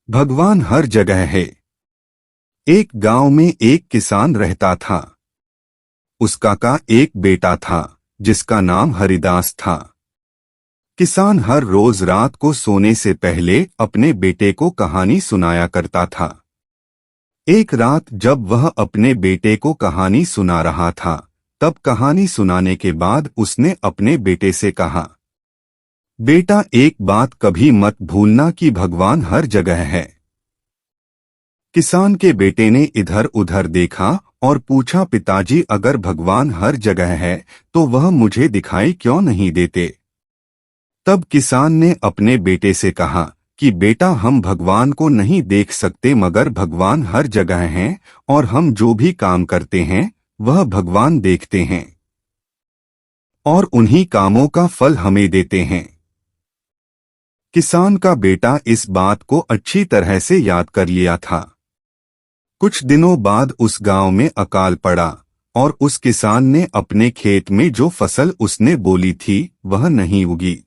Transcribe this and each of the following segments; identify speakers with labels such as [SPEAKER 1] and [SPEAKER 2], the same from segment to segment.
[SPEAKER 1] भगवान हर जगह है। एक गांव में एक किसान रहता था। उसका का एक बेटा था जिसका नाम हरिदास था। किसान हर रोज रात को सोने से पहले अपने बेटे को कहानी सुनाया करता था। एक रात जब वह अपने बेटे को कहानी सुना रहा था, तब कहानी सुनाने के बाद उसने अपने बेटे से कहा, बेटा, एक बात कभी मत भूलना कि भगवान हर जगह है। किसान के बेटे ने इधर उधर देखा और पूछा, पिताजी, अगर भगवान हर जगह है तो वह मुझे दिखाई क्यों नहीं देते? तब किसान ने अपने बेटे से कहा कि बेटा, हम भगवान को नहीं देख सकते मगर भगवान हर जगह हैं और हम जो भी काम करते हैं वह भगवान देखते हैं और उन्हीं कामों का फल हमें देते हैं। किसान का बेटा इस बात को अच्छी तरह से याद कर लिया था। कुछ दिनों बाद उस गांव में अकाल पड़ा और उस किसान ने अपने खेत में जो फसल उसने बोली थी वह नहीं उगी।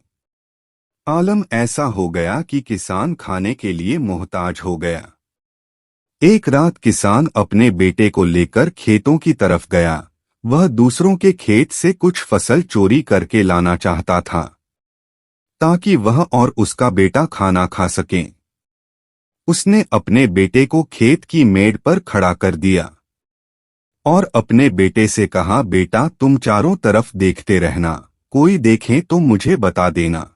[SPEAKER 1] आलम ऐसा हो गया कि किसान खाने के लिए मोहताज हो गया। एक रात किसान अपने बेटे को लेकर खेतों की तरफ गया। वह दूसरों के खेत से कुछ फसल चोरी करके लाना चाहता था ताकि वह और उसका बेटा खाना खा सकें। उसने अपने बेटे को खेत की मेड़ पर खड़ा कर दिया और अपने बेटे से कहा, बेटा, तुम चारों तरफ देखते रहना, कोई देखे तो मुझे बता देना।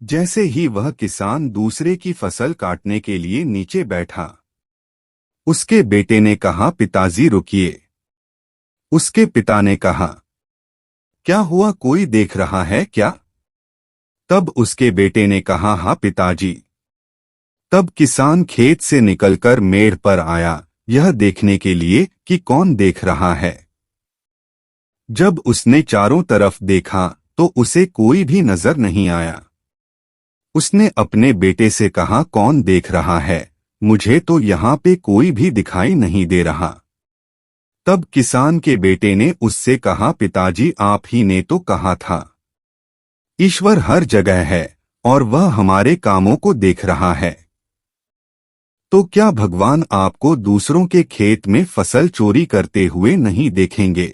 [SPEAKER 1] जैसे ही वह किसान दूसरे की फसल काटने के लिए नीचे बैठा, उसके बेटे ने कहा, पिताजी, रुकिए। उसके पिता ने कहा, क्या हुआ, कोई देख रहा है क्या? तब उसके बेटे ने कहा, हाँ पिताजी। तब किसान खेत से निकलकर मेड़ पर आया, यह देखने के लिए कि कौन देख रहा है। जब उसने चारों तरफ देखा तो उसे कोई भी नजर नहीं आया। उसने अपने बेटे से कहा, कौन देख रहा है? मुझे तो यहाँ पे कोई भी दिखाई नहीं दे रहा। तब किसान के बेटे ने उससे कहा, पिताजी, आप ही ने तो कहा था ईश्वर हर जगह है और वह हमारे कामों को देख रहा है। तो क्या भगवान आपको दूसरों के खेत में फसल चोरी करते हुए नहीं देखेंगे?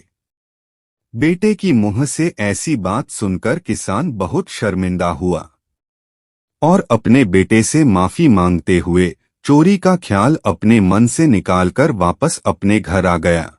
[SPEAKER 1] बेटे की मुंह से ऐसी बात सुनकर किसान बहुत शर्मिंदा हुआ और अपने बेटे से माफी मांगते हुए चोरी का ख्याल अपने मन से निकालकर वापस अपने घर आ गया।